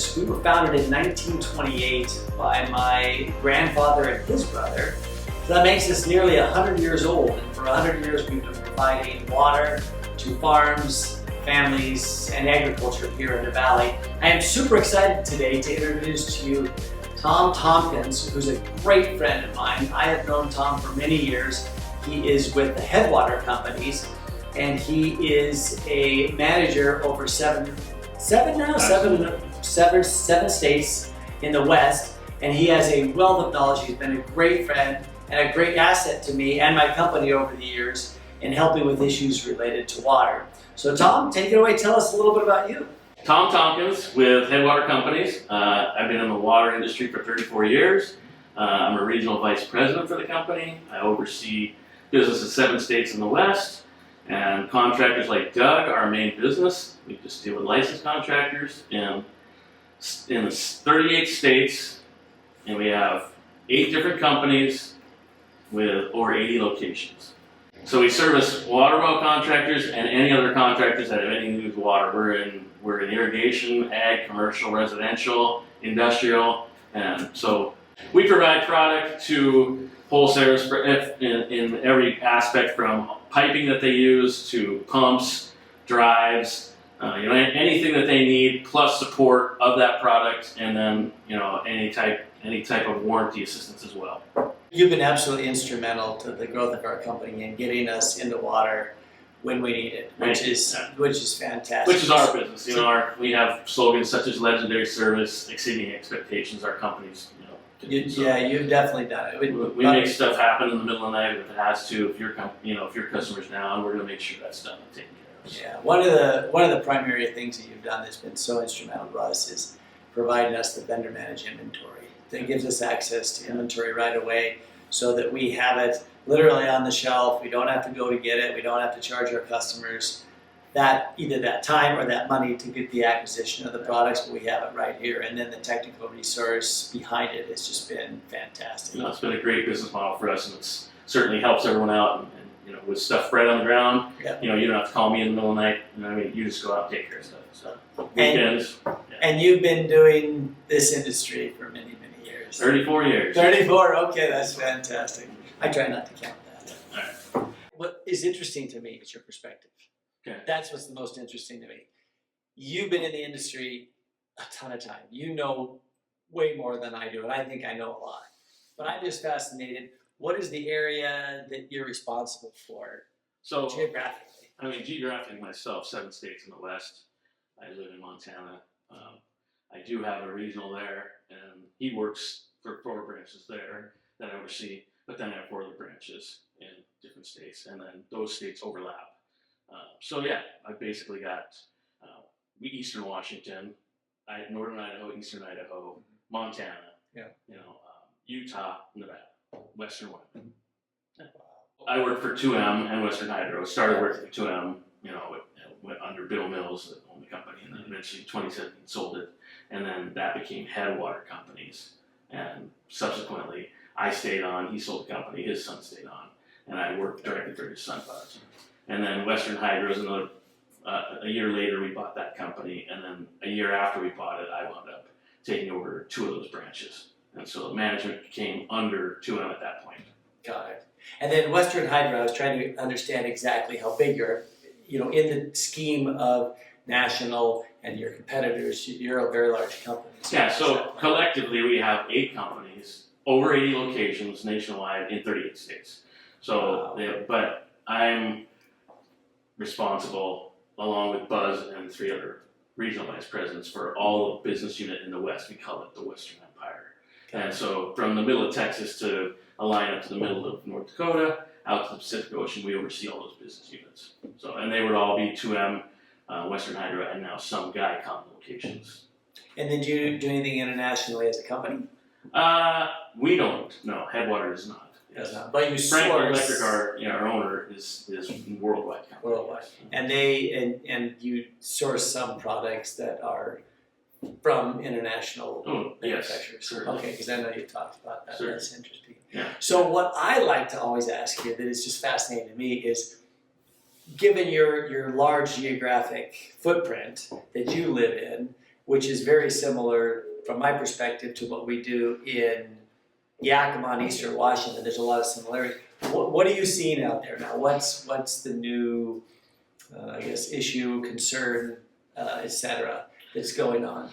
Homeowners, we were founded in 1928 by my grandfather and his brother. So that makes us nearly 100 years old, and for 100 years we've been providing water to farms, families, and agriculture here in the valley. I am super excited today to introduce to you Tom Tompkins, who's a great friend of mine. I have known Tom for many years. He is with the Headwater companies, and he is a manager over seven states in the West, and he has a wealth of knowledge. He's been a great friend and a great asset to me and my company over the years in helping with issues related to water. So Tom, take it away. Tell us a little bit about you. Tom Tompkins with Headwater Companies. I've been in the water industry for 34 years. I'm a regional vice president for the company. I oversee business in 7 states in the West, and contractors like Doug are our main business. We just deal with licensed contractors in 38 states, and we have 8 different companies with over 80 locations. So we service water well contractors and any other contractors that have anything to do with water. We're in irrigation, ag, commercial, residential, industrial, and so we provide product to wholesalers in every aspect, from piping that they use to pumps, drives, anything that they need, plus support of that product, and then any type of warranty assistance as well. You've been absolutely instrumental to the growth of our company and getting us into water when we need it, which is fantastic. Which is our business. We have slogans such as legendary service, exceeding expectations. Our companies, Yeah, you've definitely done it. We make stuff happen in the middle of the night if it has to. If your customer's down, we're going to make sure that's done and taken care of. Yeah, one of the primary things that you've done that's been so instrumental to us is providing us the vendor managed inventory. That gives us access to inventory right away, so that we have it literally on the shelf. We don't have to go to get it. We don't have to charge our customers either that time or that money to get the acquisition of the products, but we have it right here. And then the technical resource behind it has just been fantastic. It's been a great business model for us, and it certainly helps everyone out. And with stuff right on the ground, you don't have to call me in the middle of the night. You just go out and take care of stuff. So weekends. And you've been doing this industry for many, many years. 34 years. 34. Okay, that's fantastic. I try not to count that. All right. What is interesting to me is your perspective. Okay. That's what's the most interesting to me. You've been in the industry a ton of time. You know way more than I do, and I think I know a lot. But I'm just fascinated. What is the area that you're responsible for geographically? Geographically myself, 7 states in the West. I live in Montana. I do have a regional there, and he works for 4 branches there that I oversee, but then I have 4 other branches in different states, and then those states overlap. I basically got Eastern Washington, Northern Idaho, Eastern Idaho, Montana, Utah, Nevada, Western Wyoming. I worked for 2M and Western Hydro. Started working for 2M, went under Bill Mills, that owned the company, and then eventually 2017 sold it, and then that became Headwater Companies, and subsequently I stayed on. He sold the company, his son stayed on, and I worked directly for his son. And then Western Hydro is another. A year later, we bought that company, and then a year after we bought it, I wound up taking over 2 of those branches, and so the management came under 2M at that point. Got it. And then Western Hydro, I was trying to understand exactly how big you're, in the scheme of national and your competitors. You're a very large company. So collectively, we have 8 companies, over 80 locations nationwide in 38 states. So, but I'm responsible, along with Buzz and 3 other regional vice presidents, for all of business unit in the West. We call it the Western Empire. And so from the middle of Texas to a line up to the middle of North Dakota, out to the Pacific Ocean, we oversee all those business units. So, and they would all be 2M, Western Hydro, and now some Guycom locations. And then do you do anything internationally as a company? We don't. No, Headwater does not. Yes. But you Franklin Electric, our owner, is worldwide company. Worldwide. And and you source some products that are from international manufacturers. Certainly. Okay, because I know you talked about that. Certainly. That's interesting. Yeah. So what I like to always ask you that is just fascinating to me is, given your large geographic footprint that you live in, which is very similar from my perspective to what we do in Yakima, Eastern Washington. There's a lot of similarity. What are you seeing out there now? What's the new, I guess, issue, concern, etc. that's going on?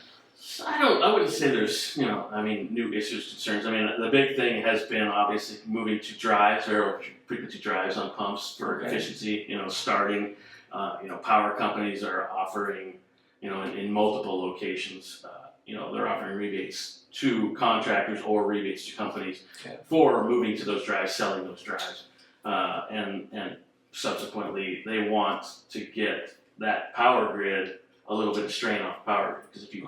I wouldn't say there's, new issues, concerns. I mean, the big thing has been obviously moving to drives, or frequency drives on pumps for efficiency, starting, power companies are offering, in multiple locations, they're offering rebates to contractors or rebates to companies for moving to those drives, selling those drives. And subsequently, they want to get that power grid a little bit of strain off power grid. Because if you,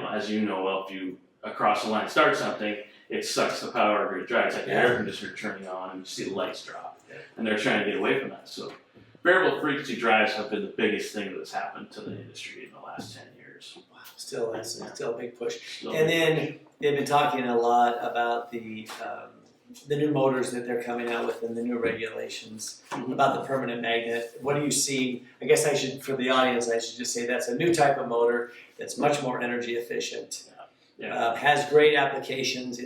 as you know, well, if you across the line start something, it sucks the power grid dry. It's like the air conditioner turning on and you see the lights drop. And they're trying to get away from that. So variable frequency drives have been the biggest thing that's happened to the industry in the last 10 years. Wow, still a big push. And then they've been talking a lot about the new motors that they're coming out with and the new regulations about the permanent magnet. What do you see? I guess for the audience, I should just say that's a new type of motor that's much more energy efficient. Has great applications,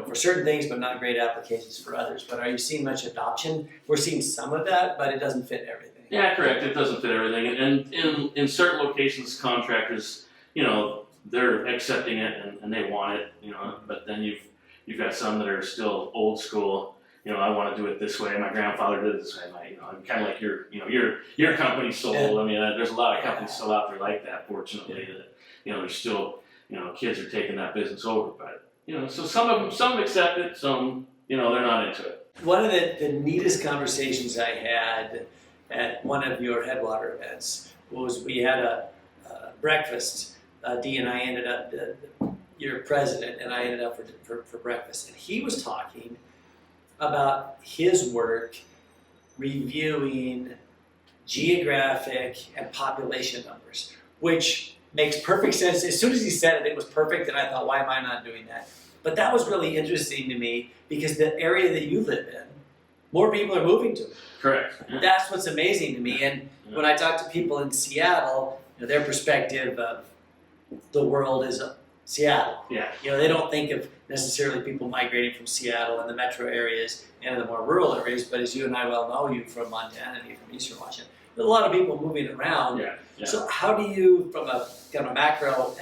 for certain things, but not great applications for others. But are you seeing much adoption? We're seeing some of that, but it doesn't fit everything. Yeah, correct. It doesn't fit everything. And in certain locations, contractors, they're accepting it and they want it, but then you've got some that are still old school. I want to do it this way. My grandfather did it this way. I'm kind of like your company sold. I mean, there's a lot of companies still out there like that. Fortunately, that there's still kids are taking that business over. But so some accept it, some they're not into it. One of the neatest conversations I had at one of your Headwater events was we had a breakfast. Dee and I ended up. Your president and I ended up for breakfast, and he was talking about his work reviewing geographic and population numbers, which makes perfect sense. As soon as he said it, it was perfect, and I thought, why am I not doing that? But that was really interesting to me because the area that you live in, more people are moving to. Correct. Yeah. That's what's amazing to me. And when I talk to people in Seattle, their perspective of the world is Seattle. Yeah. They don't think of necessarily people migrating from Seattle and the metro areas and the more rural areas, but as you and I well know, you from Montana and you from Eastern Washington, there's a lot of people moving around. Yeah. So how do you, from a kind of a macro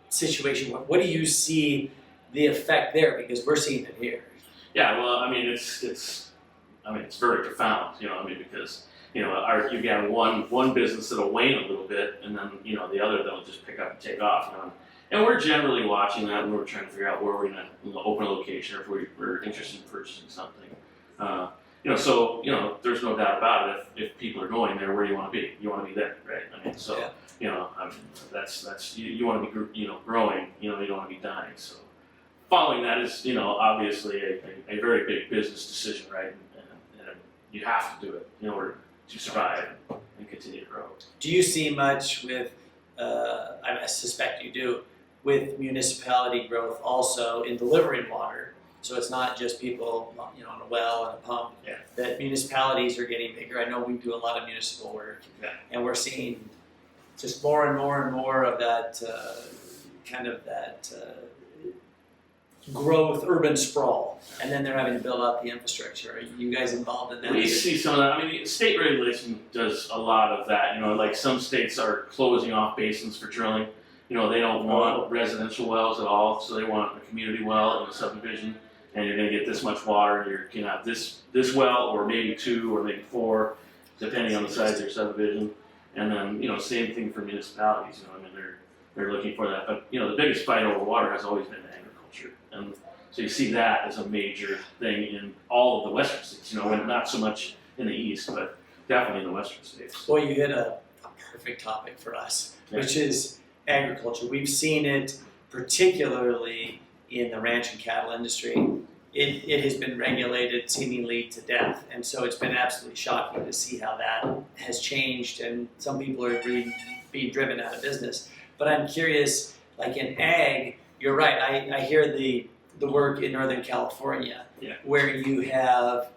situation, what do you see the effect there? Because we're seeing it here. Yeah, well, I mean, it's very profound, because, you've got one business that'll wane a little bit, and then, the other that'll just pick up and take off, And we're generally watching that when we're trying to figure out where we're going to open a location or if we're interested in purchasing something. So, there's no doubt about it. If people are going there, where do you want to be? You want to be there, right? I mean, so, that's you want to be, growing, you don't want to be dying. So following that is, obviously a very big business decision, right? And you have to do it in order to survive and continue to grow. Do you see much with, I suspect you do, with municipality growth also in delivering water? So it's not just people, on a well and a pump, that municipalities are getting bigger. I know we do a lot of municipal work, and we're seeing just more and more and more of that growth, urban sprawl, and then they're having to build out the infrastructure. Are you guys involved in that? We see some of that. I mean, state regulation does a lot of that. Like some states are closing off basins for drilling. They don't want residential wells at all, so they want a community well in a subdivision, and you're going to get this much water. You're going to have this well, or maybe 2, or maybe 4, depending on the size of your subdivision. And then, same thing for municipalities. They're looking for that. But the biggest fight over water has always been agriculture, and so you see that as a major thing in all of the western states. And not so much in the east, but definitely in the western states. Well, you hit a perfect topic for us, which is agriculture. We've seen it particularly in the ranch and cattle industry. It has been regulated seemingly to death, and so it's been absolutely shocking to see how that has changed, and some people are being driven out of business. But I'm curious, like in ag, you're right, I hear the work in Northern California, where you have,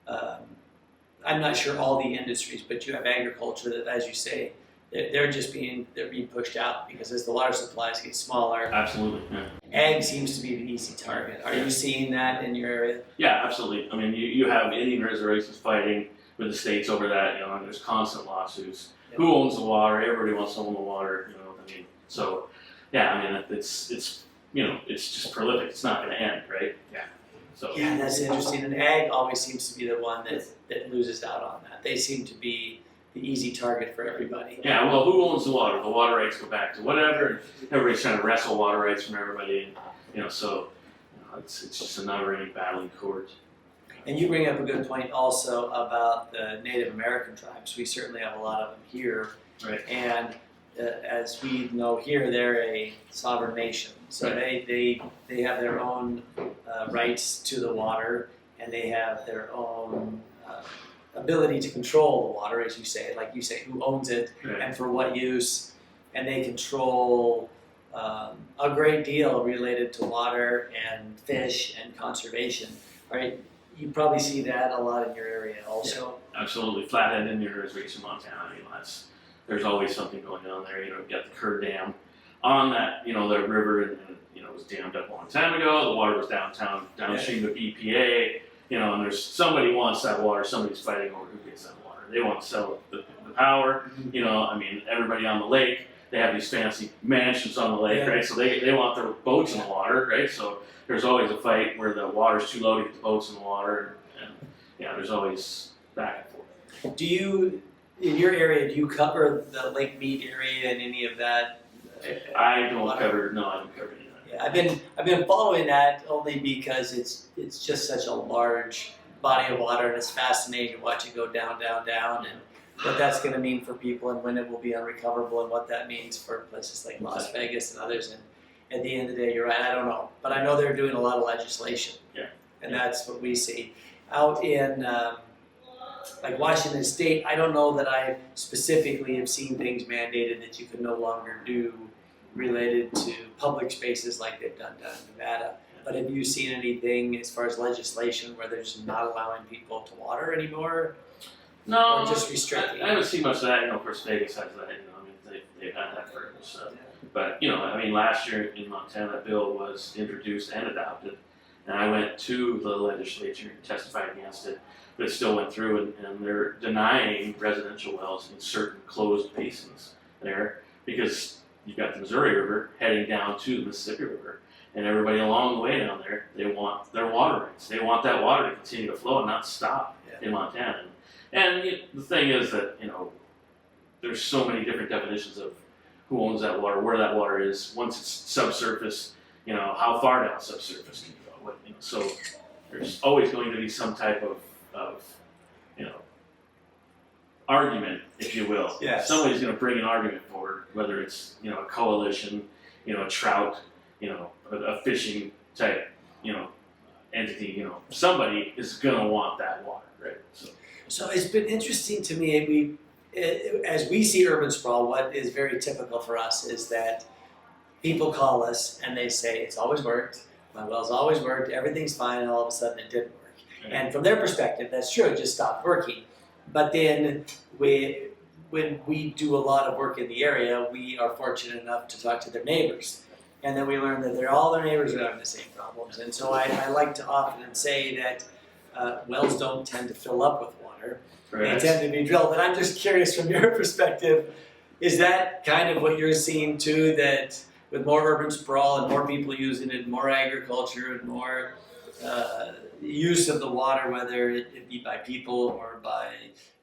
I'm not sure all the industries, but you have agriculture that, as you say, they're being pushed out because as the water supplies get smaller, Absolutely. Yeah. ag seems to be the easy target. Are you seeing that in your area? Yeah, absolutely. I mean, you have Indian reservations fighting with the states over that, and there's constant lawsuits. Yeah. Who owns the water? Everybody wants to own the water, I mean, so, yeah, I mean, it's just prolific. It's not going to end, right? Yeah. So. Yeah, that's interesting. And ag always seems to be the one that loses out on that. They seem to be the easy target for everybody. Yeah, well, who owns the water? The water rights go back to whatever. Everybody's trying to wrestle water rights from everybody, and so it's just a never-ending battle in court. And you bring up a good point also about the Native American tribes. We certainly have a lot of them here, Right. and as we know here, they're a sovereign nation. So Right. they have their own rights to the water, and they have their own ability to control the water, as you say, like you say, who owns it Right. and for what use, and they control a great deal related to water and fish and conservation, right? You probably see that a lot in your area also. Yeah, absolutely. Flathead Indian Reservation, Montana. There's always something going on there. You've got the Kerr Dam on that, the river, and it was dammed up a long time ago. The water was downstream of EPA. And there's somebody wants that water. Somebody's fighting over who gets that water. They want to sell the power. Everybody on the lake, they have these fancy mansions on the lake, Yeah. right? So they want their boats in the water, right? So there's always a fight where the water's too low to get the boats in the water, and there's always back and forth. Do you, in your area, do you cover the Lake Mead area and any of that? I don't cover any of that. Yeah, I've been following that only because it's just such a large body of water, and it's fascinating to watch it go down, and what that's going to mean for people, and when it will be unrecoverable, and what that means for places like Las Vegas and others. And at the end of the day, you're right. I don't know, but I know they're doing a lot of legislation. Yeah. And that's what we see out in like Washington State. I don't know that I specifically have seen things mandated that you can no longer do related to public spaces like they've done down in Nevada. But have you seen anything as far as legislation where they're just not allowing people to water anymore? No, Or just restricting? I haven't seen much of that. Of course, Vegas has that. They've had that for years. But last year in Montana, that bill was introduced and adopted, and I went to the legislature and testified against it. But it still went through, and they're denying residential wells in certain closed basins there because you've got the Missouri River heading down to the Mississippi River, and everybody along the way down there, they want their water rights. They want that water to continue to flow and not stop in Montana. And the thing is that, there's so many different definitions of who owns that water, where that water is, once it's subsurface, how far down subsurface can you go. So there's always going to be some type of argument, if you will. Yes. Somebody's going to bring an argument forward, whether it's, a coalition, a trout, a fishing type, entity, somebody is going to want that water, right? So it's been interesting to me. As we see urban sprawl, what is very typical for us is that people call us and they say, it's always worked, my well's always worked, everything's fine, and all of a sudden it didn't work. Okay. And from their perspective, that's true, it just stopped working. But then when we do a lot of work in the area, we are fortunate enough to talk to their neighbors. And then we learn that all their neighbors are having the same problems. And so I like to often say that wells don't tend to fill up with water. Right. They tend to be drilled. And I'm just curious from your perspective, is that kind of what you're seeing too, that with more urban sprawl and more people using it, more agriculture and more use of the water, whether it be by people or by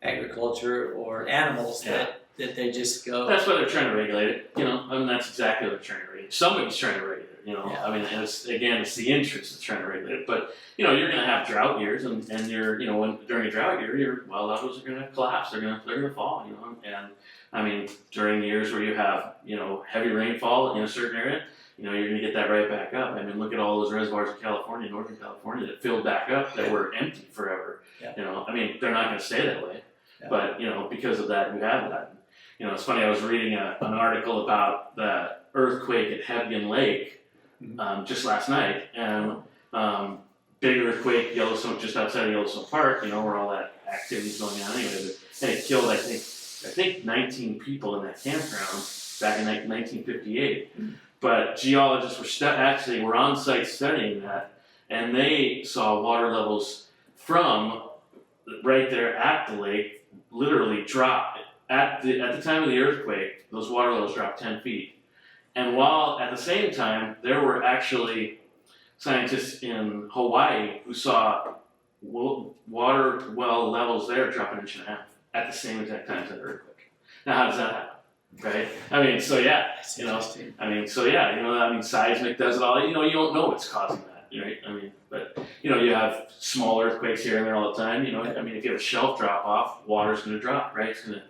agriculture or animals, that they just go. That's why they're trying to regulate it, that's exactly what they're trying to regulate. Somebody's trying to regulate it, Yeah. and it's the interest that's trying to regulate it. But, you're going to have drought years, and you're, during a drought year, your well levels are going to collapse, they're going to fall, and during the years where you have, heavy rainfall in a certain area, you're going to get that right back up. Look at all those reservoirs in California, Northern California, that filled back up, that were empty forever. Yeah. They're not going to stay that way. Yeah. But, because of that, we have that. It's funny, I was reading an article about the earthquake at Hebgen Lake just last night, and big earthquake, Yellowstone, just outside of Yellowstone Park, where all that activity is going on anyway. And it killed, I think, I think 19 people in that campground back in 1958. But geologists were on site studying that, and they saw water levels from right there at the lake literally drop. At the time of the earthquake, those water levels dropped 10 feet. And while at the same time, there were actually scientists in Hawaii who saw water well levels there drop 1.5 inches at the same exact time as the earthquake. Now, how does that happen? Right? I mean, so yeah, seismic does it all. You don't know what's causing that, right? I mean, but you have small earthquakes here and there all the time. I mean, if you have a shelf drop off, water's going to drop, right? It's going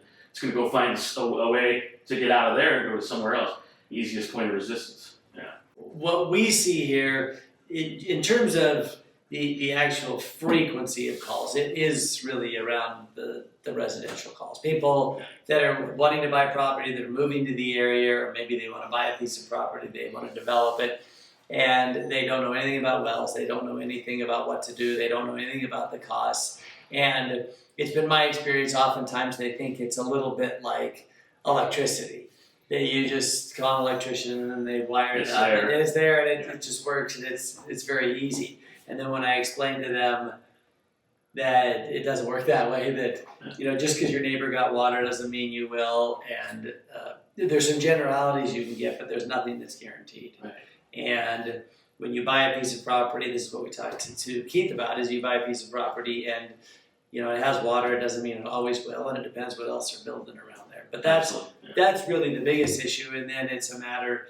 to go find a way to get out of there and go to somewhere else. Easiest point of resistance. Yeah. What we see here, in terms of the actual frequency of calls, it is really around the residential calls. People that are wanting to buy property, that are moving to the area, or maybe they want to buy a piece of property, they want to develop it, and they don't know anything about wells, they don't know anything about what to do, they don't know anything about the costs. And it's been my experience, oftentimes they think it's a little bit like electricity. That you just call an electrician and they wire it up, and it's there, and it just works, and it's very easy. And then when I explain to them that it doesn't work that way, that just because your neighbor got water doesn't mean you will, and there's some generalities you can get, but there's nothing that's guaranteed. Right. And when you buy a piece of property, this is what we talked to Keith about: is you buy a piece of property and it has water, it doesn't mean it always will, and it depends what else they're building around there. But that's really the biggest issue, and then it's a matter.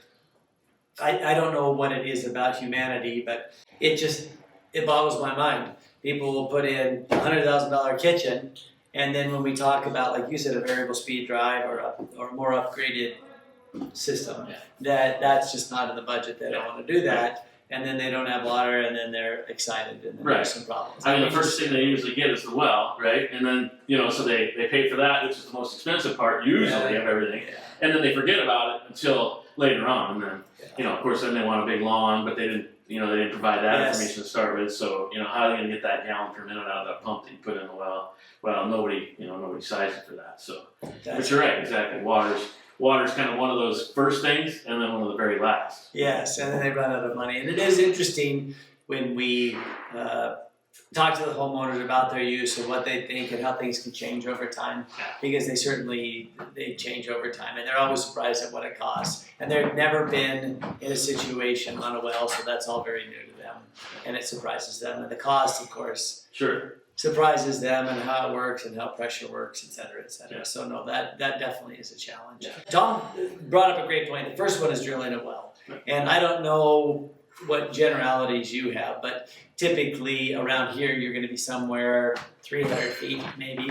I don't know what it is about humanity, but it boggles my mind. People will put in a $100,000 kitchen, and then when we talk about, like you said, a variable speed drive or a more upgraded system, that's just not in the budget. They don't want to do that, and then they don't have water, and then they're excited, and then there's some problems. I mean, the first thing they usually get is the well, right? And then so they pay for that, which is the most expensive part usually of everything, and then they forget about it until later on, and then of course, then they want a big lawn, but they didn't. They didn't provide that information to start with. So, how are you going to get that gallon per minute out of that pump that you put in the well? Well, nobody sized it for that. So, but you're right, exactly. Water's kind of one of those first things, and then one of the very last. Yes, and then they run out of money. And it is interesting when we talk to the homeowners about their use and what they think and how things can change over time, because they change over time, and they're always surprised at what it costs. And they've never been in a situation on a well, so that's all very new to them, and it surprises them. And the cost, of course, surprises them, and how it works and how pressure works, et cetera, et cetera. Yeah. So no, that definitely is a challenge. Yeah. Tom brought up a great point. The first one is drilling a well, and I don't know what generalities you have, but typically around here you're going to be somewhere 300 feet maybe,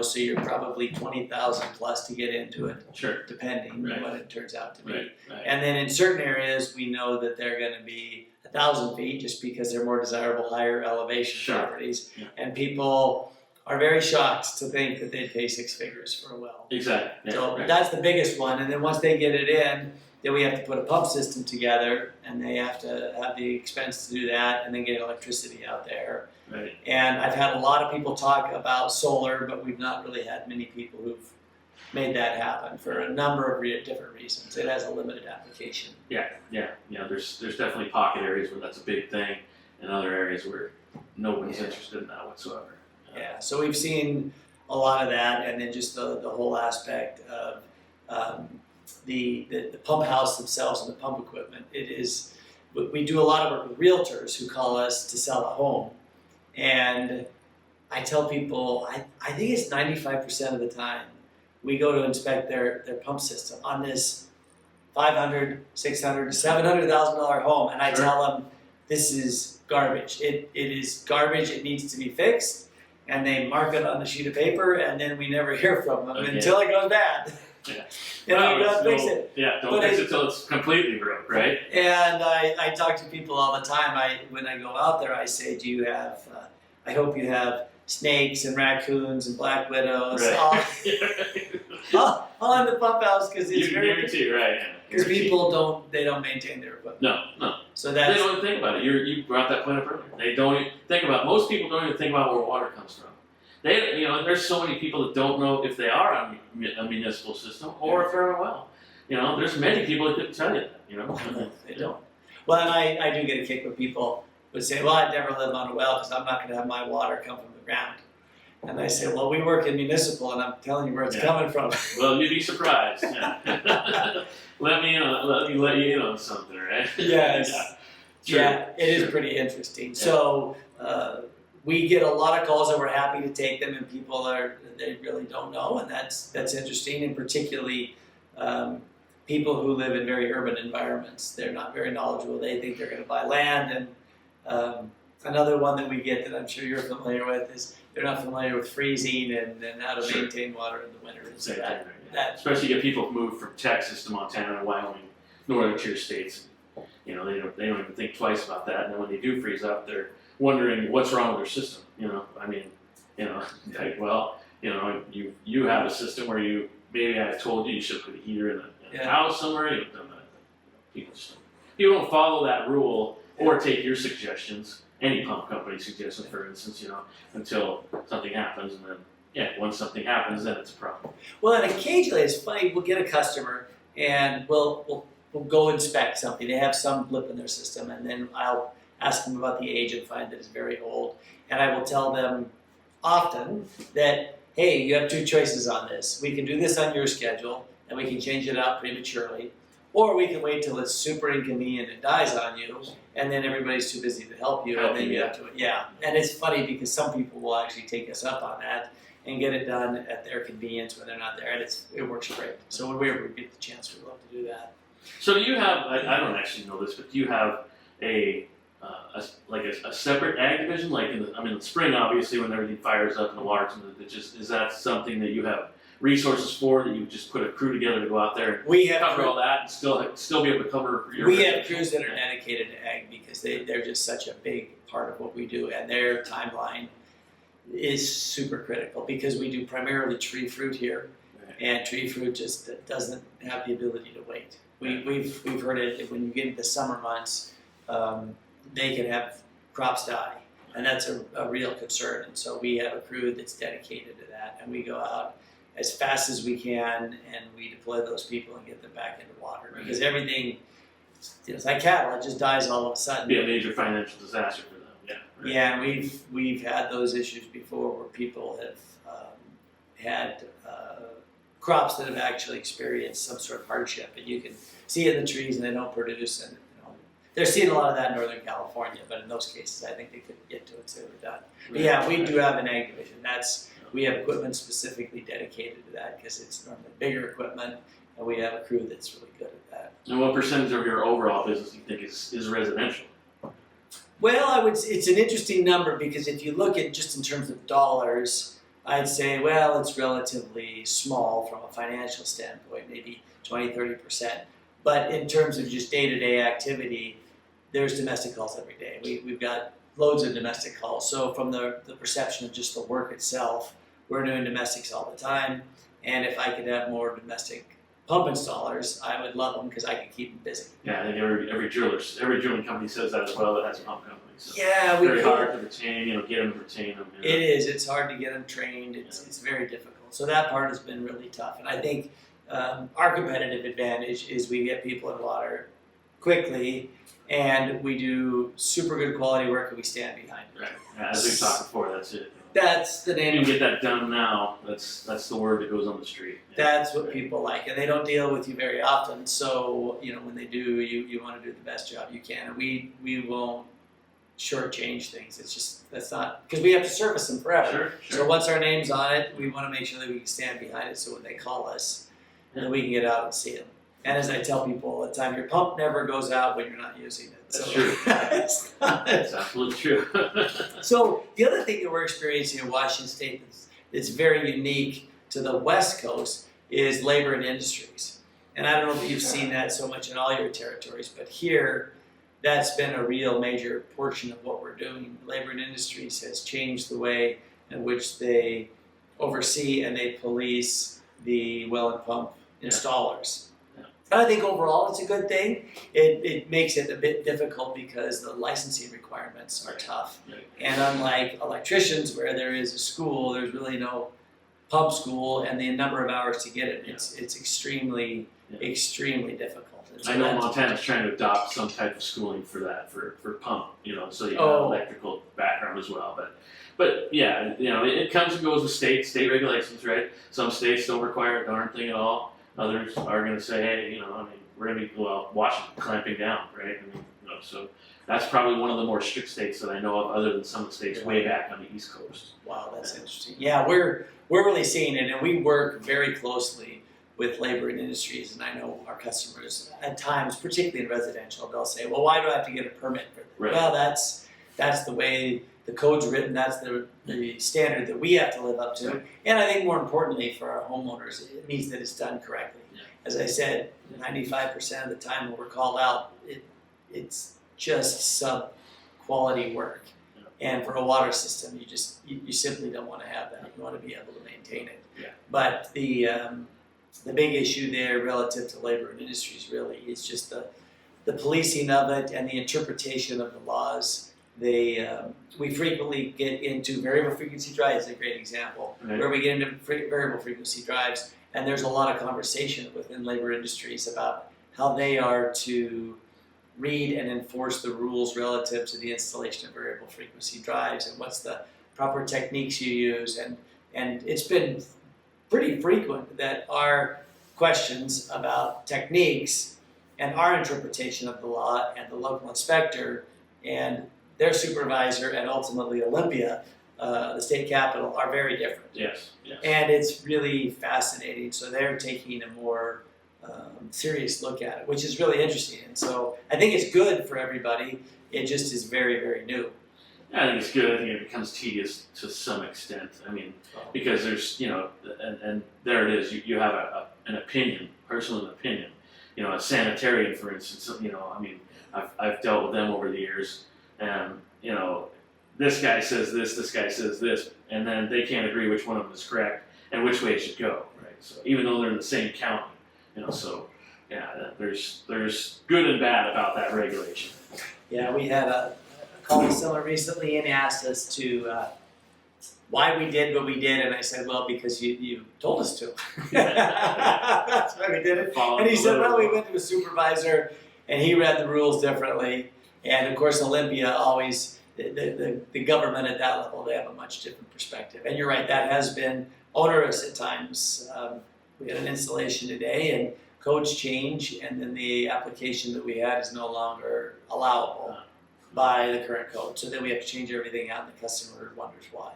so you're probably 20,000 plus to get into it, depending what it turns out to be. And then in certain areas we know that they're going to be 1,000 feet just because they're more desirable higher elevation properties, and people are very shocked to think that they'd pay 6 figures for a well. Exactly. So that's the biggest one, and then once they get it in, then we have to put a pump system together, and they have to have the expense to do that, and then get electricity out there. Right. And I've had a lot of people talk about solar, but we've not really had many people who've made that happen for a number of different reasons. It has a limited application. Yeah. There's definitely pocket areas where that's a big thing, and other areas where nobody's interested in that whatsoever. Yeah. So we've seen a lot of that, and then just the whole aspect of the pump house themselves and the pump equipment. We do a lot of work with realtors who call us to sell a home, and I tell people I think it's 95% of the time we go to inspect their pump system on this $500,000, $600,000, $700,000 home, and I tell them this is garbage. It is garbage. It needs to be fixed, and they mark it on a sheet of paper, and then we never hear from them until it goes bad. Yeah. And we don't fix it. Yeah, don't fix it till it's completely broke, right? And I talk to people all the time. When I go out there, I say, do you have, I hope you have snakes and raccoons and black widows all in the pump house, because it's guarantee, right? Because people don't maintain their equipment. No. So they don't even think about it. You brought that point up earlier. They don't even think about. Most people don't even think about where water comes from. They, there's so many people that don't know if they are on a municipal system or if they're on a well. There's many people that couldn't tell you that. They don't. Well, and I do get a kick when people would say, well, I'd never live on a well because I'm not going to have my water come from the ground. And I say, well, we work in municipal, and I'm telling you where it's coming from. Well, you'd be surprised. Yeah. let me let you in on something, right? Yes. Yeah, it is pretty interesting. Yeah. So we get a lot of calls, and we're happy to take them. And people they really don't know, and that's interesting. And particularly people who live in very urban environments, they're not very knowledgeable. They think they're going to buy land. And another one that we get that I'm sure you're familiar with is they're not familiar with freezing and how to maintain water in the winter. So that especially if people move from Texas to Montana and Wyoming, northern tier states, they don't even think twice about that. And then when they do freeze up, they're wondering what's wrong with their system. You have a system where maybe I told you should put a heater in a house somewhere. You've done that. People don't follow that rule or take your suggestions. Any pump company suggestion, for instance, until something happens, and then, once something happens, then it's a problem. Well, and occasionally it's funny. We'll get a customer, and we'll go inspect something. They have some blip in their system, and then I'll ask them about the age and find that it's very old. And I will tell them often that, hey, you have two choices on this. We can do this on your schedule, and we can change it out prematurely, or we can wait till it's super inconvenient and dies on you, and then everybody's too busy to help you, and then you have to, And it's funny because some people will actually take us up on that and get it done at their convenience when they're not there, and it works great. So when we ever get the chance, we love to do that. So do you have, I don't actually know this, but do you have a separate ag division? Like in the spring, obviously, when everything fires up and the water's in the ditches, is that something that you have resources for, that you just put a crew together to go out there and cover all that and still be able to cover your... We have crews that are dedicated to ag because they're just such a big part of what we do, and their timeline is super critical because we do primarily tree fruit here, and tree fruit just doesn't have the ability to wait. We've heard it when you get into the summer months, they can have crops die, and that's a real concern. And so we have a crew that's dedicated to that, and we go out as fast as we can, and we deploy those people and get them back into water because everything, it's like cattle, it just dies all of a sudden. Be a major financial disaster for them. Yeah, and we've had those issues before where people have had crops that have actually experienced some sort of hardship, and you can see it in the trees and they don't produce, and they're seeing a lot of that in Northern California, but in those cases I think they couldn't get to it, so they were done. But we do have an ag division. We have equipment specifically dedicated to that because it's normally bigger equipment, and we have a crew that's really good at that. And what percentage of your overall business do you think is residential? Well, it's an interesting number because if you look at just in terms of dollars, I'd say, well, it's relatively small from a financial standpoint, maybe 20-30%. But in terms of just day-to-day activity, there's domestic calls every day. We've got loads of domestic calls. So from the perception of just the work itself, we're doing domestics all the time. And if I could have more domestic pump installers, I would love them because I could keep them busy. Yeah, I think every drilling company says that as well that has a pump company. So it's very hard to retain, get them to retain them. It is. It's hard to get them trained. It's very difficult. So that part has been really tough. And I think our competitive advantage is we get people in water quickly, and we do super good quality work, and we stand behind it. Right. Yeah, as we've talked before, that's it. That's the name. You can get that done now. That's the word that goes on the street. That's what people like, and they don't deal with you very often. So when they do, you want to do the best job you can, and we won't shortchange things. It's just that's not because we have to service them forever. Sure. So once our name's on it, we want to make sure that we can stand behind it. So when they call us, then we can get out and see them. And as I tell people all the time, your pump never goes out when you're not using it. That's true. That's absolutely true. So the other thing that we're experiencing in Washington State that's very unique to the West Coast is labor and industries. And I don't know if you've seen that so much in all your territories, but here, that's been a real major portion of what we're doing. Labor and industries has changed the way in which they oversee and they police the well and pump installers. But I think overall it's a good thing. It makes it a bit difficult because the licensing requirements are tough. Right. And unlike electricians where there is a school, there's really no pump school and the number of hours to get it, it's extremely difficult. And so I know Montana's trying to adopt some type of schooling for that, for pump, so you have electrical background as well. But yeah, it comes and goes with state regulations, right? Some states don't require a darn thing at all. Others are going to say, hey, we're going to be Washington clamping down, right? So that's probably one of the more strict states that I know of, other than some of the states way back on the East Coast. Wow, that's interesting. Yeah, we're really seeing it, and we work very closely with labor and industries, and I know our customers at times, particularly in residential, they'll say, well, why do I have to get a permit for that? Right. Well, that's the way the code's written, that's the standard that we have to live up to. Right. And I think more importantly for our homeowners, it means that it's done correctly. Yeah. As I said, 95% of the time when we're called out, it's just sub-quality work. Yeah. And for a water system, you simply don't want to have that. You want to be able to maintain it. Yeah. But the big issue there relative to labor and industries really is just the policing of it and the interpretation of the laws. We frequently get into variable frequency drives, is a great example, Right. where we get into variable frequency drives, and there's a lot of conversation within labor industries about how they are to read and enforce the rules relative to the installation of variable frequency drives and what's the proper techniques you use. And it's been pretty frequent that our questions about techniques and our interpretation of the law and the local inspector and their supervisor and ultimately Olympia, the state capital, are very different. Yes. And it's really fascinating. So they're taking a more serious look at it, which is really interesting. And so I think it's good for everybody. It just is very, very new. I think it's good. I think it becomes tedious to some extent. Because there's, and there it is. You have an opinion, personal opinion. A sanitarian, for instance. I've dealt with them over the years. And, this guy says this guy says this, and then they can't agree which one of them is correct and which way it should go, right? So even though they're in the same county, there's good and bad about that regulation. Yeah, we had a call similar recently and asked us to why we did what we did, and I said, well, because you told us to. That's why we did it. And he said, well, we went to a supervisor, and he read the rules differently. And of course, Olympia always, the government at that level, they have a much different perspective. And you're right, that has been onerous at times. We had an installation today, and codes change, and then the application that we had is no longer allowable by the current code. So then we have to change everything out, and the customer wonders why.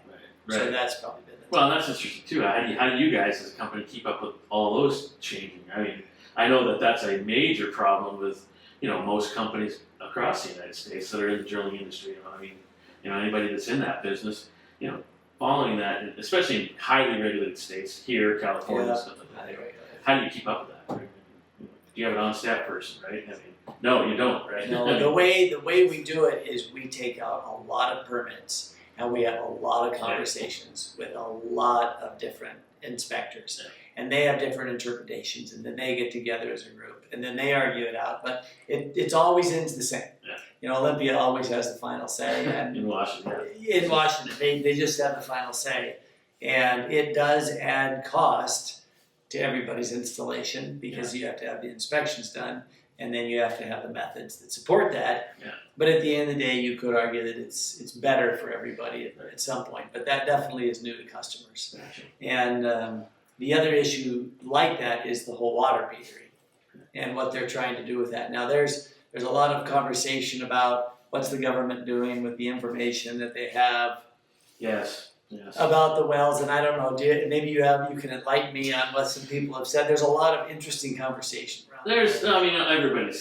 Right. So that's probably been Well, that's interesting too. How do you guys as a company keep up with all those changing? I know that that's a major problem with most companies across the United States that are in the drilling industry. Anybody that's in that business, following that, especially in highly regulated states here, California, and stuff like that. How do you keep up with that? Right? Do you have an on-staff person, right? No, you don't, right? No, the way we do it is we take out a lot of permits and we have a lot of conversations with a lot of different inspectors. Yeah. And they have different interpretations, and then they get together as a group, and then they argue it out. But it's always ends the same. Yeah. Olympia always has the final say. And in Washington. In Washington, they just have the final say. And it does add cost to everybody's installation because you have to have the inspections done, and then you have to have the methods that support that. Yeah. But at the end of the day, you could argue that it's better for everybody at some point. But that definitely is new to customers. Gotcha. And the other issue like that is the whole water metering and what they're trying to do with that. Now, there's a lot of conversation about what's the government doing with the information that they have Yes. about the wells, and I don't know. Maybe you can enlighten me on what some people have said. There's a lot of interesting conversation around. Everybody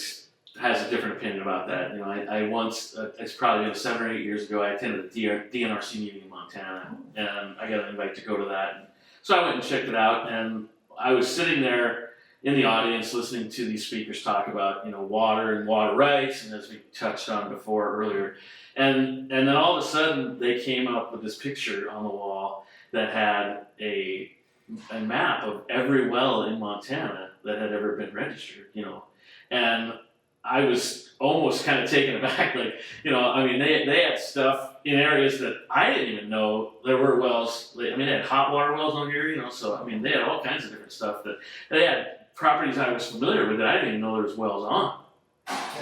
has a different opinion about that. I once, it's probably been 7 or 8 years ago, I attended a DNRC meeting in Montana, and I got an invite to go to that. So I went and checked it out, and I was sitting there in the audience listening to these speakers talk about, water and water rights, and as we touched on before earlier. And then all of a sudden, they came up with this picture on the wall that had a a map of every well in Montana that had ever been registered, and I was almost kind of taken aback, like, I mean, they had stuff in areas that I didn't even know there were wells. I mean, they had hot water wells on here, so, I mean, they had all kinds of different stuff that they had properties I was familiar with that I didn't even know there was wells on.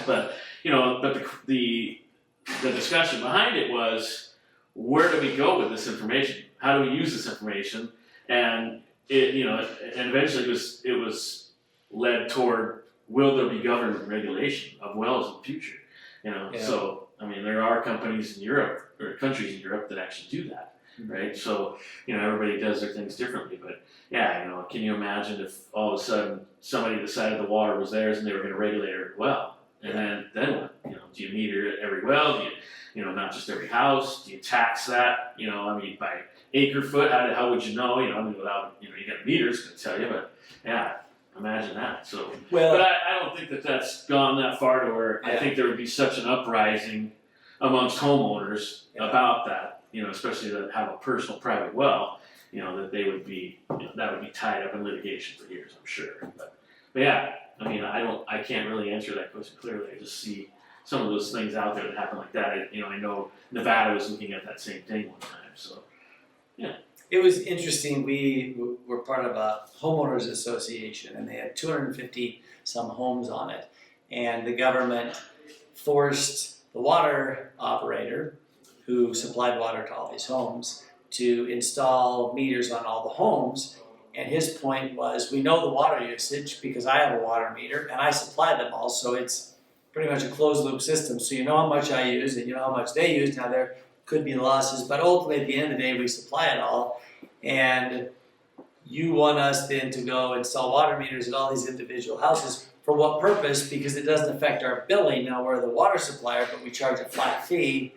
But, but the discussion behind it was, where do we go with this information? How do we use this information? And it, and eventually it was led toward, will there be government regulation of wells in the future? So, I mean, there are companies in Europe, or countries in Europe, that actually do that, right? So, everybody does their things differently, but yeah, can you imagine if all of a sudden somebody decided the water was theirs and they were going to regulate it well? And then what? Do you meter it every well? Do you, not just every house? Do you tax that? I mean, by acre foot, how would you know? I mean, without, you got meters to tell you, but yeah. Imagine that. So, but I don't think that that's gone that far to where I think there would be such an uprising amongst homeowners about that, especially that have a personal private well, that they would be, that would be tied up in litigation for years, I'm sure. But yeah, I mean, I can't really answer that question clearly. I just see some of those things out there that happen like that. I know Nevada was looking at that same thing one time. So, yeah. It was interesting. We were part of a homeowners association, and they had 250 some homes on it. And the government forced the water operator, who supplied water to all these homes, to install meters on all the homes. And his point was, we know the water usage because I have a water meter and I supply them all. So it's pretty much a closed loop system. So you know how much I use and you know how much they use. Now there could be losses, but ultimately at the end of the day, we supply it all. And you want us then to go install water meters at all these individual houses. For what purpose? Because it doesn't affect our billing. Now we're the water supplier, but we charge a flat fee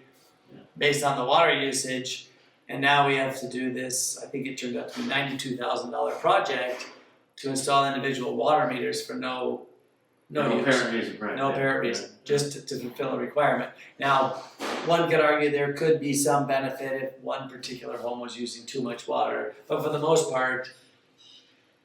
based on the water usage. And now we have to do this, I think it turned out to be $92,000 project to install individual water meters for no apparent reason, right? No apparent reason, just to fulfill a requirement. Now, one could argue there could be some benefit if one particular home was using too much water, but for the most part,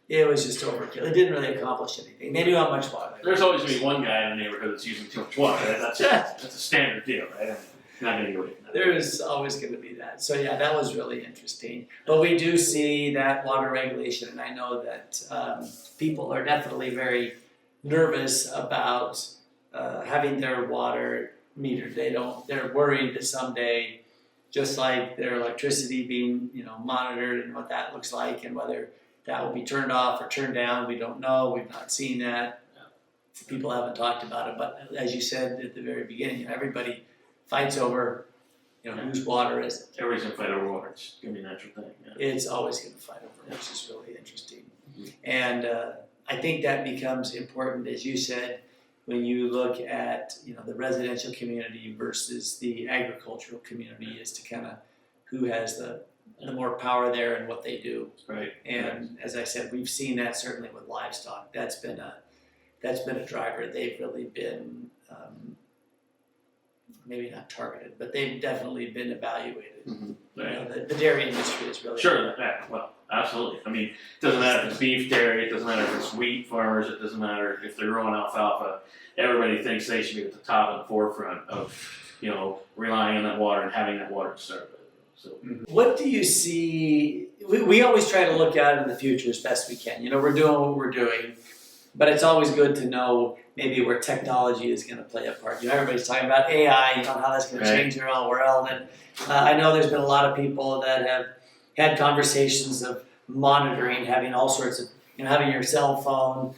it was just overkill. It didn't really accomplish anything. They knew how much water. There's always going to be one guy in the neighborhood that's using too much water. Right? That's a standard deal, right? I'm not going to go away from that. There is always going to be that. So yeah, that was really interesting. But we do see that water regulation, and I know that people are definitely very nervous about having their water metered. They're worried that someday, just like their electricity being, monitored and what that looks like and whether that will be turned off or turned down, we don't know. We've not seen that. People haven't talked about it, but as you said at the very beginning, everybody fights over, whose water is it. Everybody's going to fight over water. It's going to be a natural thing. Yeah. It's always going to fight over, which is really interesting. Mm-hmm. And I think that becomes important, as you said, when you look at the residential community versus the agricultural community, is to kind of who has the more power there and what they do. Right. And as I said, we've seen that certainly with livestock. That's been a driver. They've really been maybe not targeted, but they've definitely been evaluated. Mm-hmm. Right. The dairy industry is really sure. Yeah, well, absolutely. I mean, it doesn't matter if it's beef dairy, it doesn't matter if it's wheat farmers, it doesn't matter if they're growing alfalfa. Everybody thinks they should be at the top and the forefront of, relying on that water and having that water to start with. So, what do you see? We always try to look out in the future as best we can. We're doing what we're doing, but it's always good to know maybe where technology is going to play a part. Everybody's talking about AI, how that's going to change our whole world. And I know there's been a lot of people that have had conversations of monitoring, having all sorts of, having your cell phone,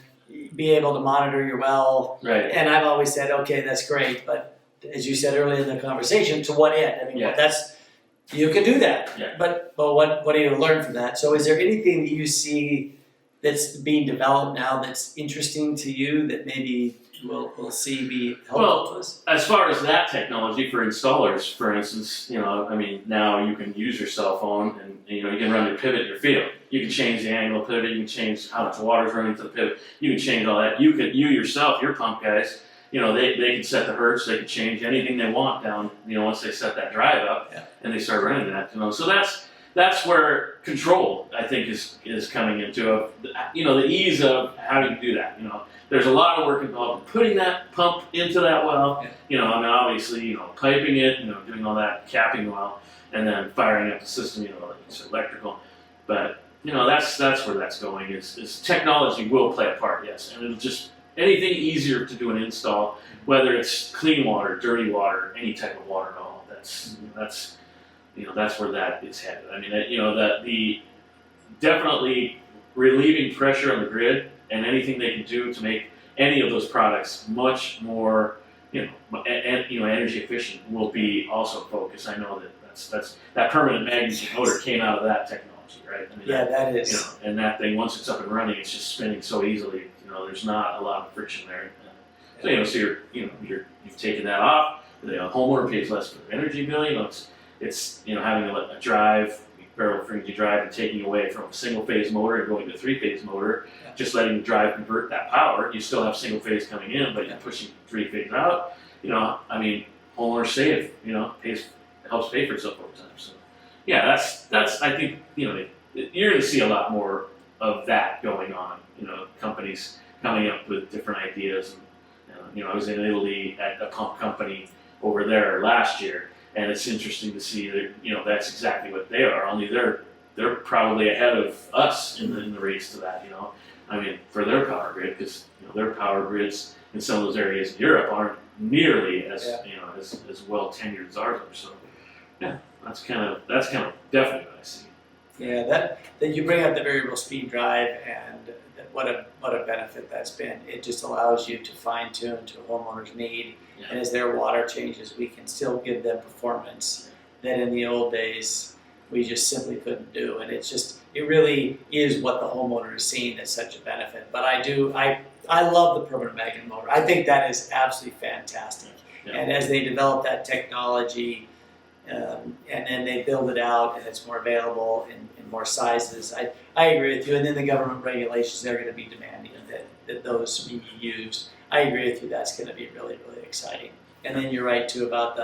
be able to monitor your well. Right. And I've always said, okay, that's great, but as you said earlier in the conversation, to what end? I mean, you can do that, but what do you learn from that? So is there anything that you see that's being developed now that's interesting to you that maybe we'll see be helpful to us? As far as that technology for installers, for instance, now you can use your cell phone and you can run your pivot in your field. You can change the angle of the pivot. You can change how much water is running to the pivot. You can change all that. You yourself, your pump guys, they can set the hertz. They can change anything they want down. Once they set that drive up and they start running that. So that's where control, I think, is coming into the ease of having to do that. There's a lot of work involved in putting that pump into that well. Obviously, piping it, doing all that, capping the well, and then firing up the system, like it's electrical. But that's where that's going. Is technology will play a part, yes, and it'll just anything easier to do an install, whether it's clean water, dirty water, any type of water at all. That's where that is headed. I mean, that the definitely relieving pressure on the grid and anything they can do to make any of those products much more, energy efficient will be also focused. I know that permanent magnet motor came out of that technology, right? I mean, that is. And that thing, once it's up and running, it's just spinning so easily. There's not a lot of friction there. So you've taken that off. The homeowner pays less for the energy bill. It's having a drive, barrel frequency drive, and taking away from a single phase motor and going to a 3-phase motor, just letting the drive convert that power. You still have single phase coming in, but you're pushing 3-phase out. Homeowners save, helps pay for itself over time. So that's I think, you're going to see a lot more of that going on, companies coming up with different ideas. And, I was in Italy at a pump company over there last year, and it's interesting to see that, that's exactly what they are, only they're probably ahead of us in the race to that, for their power grid, because, their power grids in some of those areas in Europe aren't nearly as, as well tenured as ours are. So, that's kind of definitely what I see. Yeah, that you bring up the variable speed drive, and what a benefit that's been. It just allows you to fine tune to a homeowner's need, and as their water changes, we can still give them performance that in the old days we just simply couldn't do. And it really is what the homeowner is seeing as such a benefit. But I love the permanent magnet motor. I think that is absolutely fantastic. Yeah. And as they develop that technology, and then they build it out and it's more available in more sizes, I agree with you. And then the government regulations, they're going to be demanding that those be used. I agree with you. That's going to be really, really exciting. And then you're right too about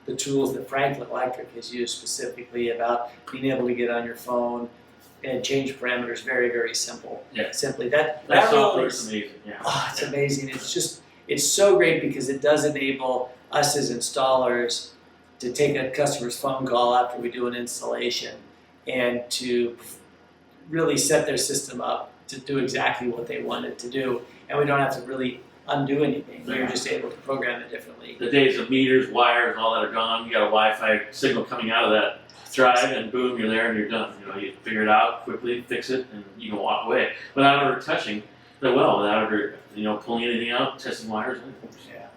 the tools that Franklin Electric has used specifically about being able to get on your phone and change parameters. Very, very simple. Yeah. Simply that software is amazing. Yeah. Oh, it's amazing. It's so great because it does enable us as installers to take a customer's phone call after we do an installation and to really set their system up to do exactly what they want it to do. And we don't have to really undo anything. We're just able to program it differently. The days of meters, wires, all that are gone. You got a Wi-Fi signal coming out of that drive, and boom, you're there and you're done. You figure it out quickly, fix it, and you can walk away without ever touching the well, without ever pulling anything out, testing wires.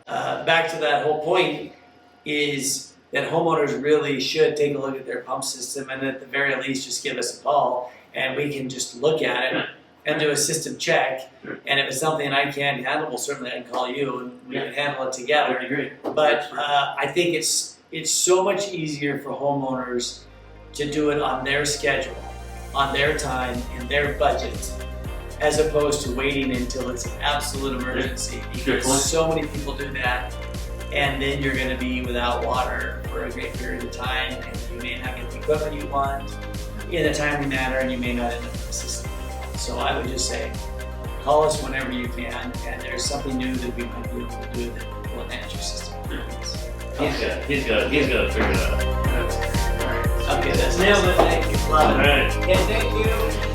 Back to that whole point is that homeowners really should take a look at their pump system, and at the very least just give us a call and we can just look at it and do a system check. And if it's something I can't handle, well, certainly I can call you and we can handle it together. That'd be great. But I think it's so much easier for homeowners to do it on their schedule, on their time, in their budget, as opposed to waiting until it's an absolute emergency. Because so many people do that, and then you're going to be without water for a great period of time, and you may not get the equipment you want in a timely manner, and you may not end up with the system. So I would just say, call us whenever you can, and there's something new that we might be able to do that will enhance your system. He's got to figure it out. Okay, that's nailed it. Thank you. Love it. All right. And thank you.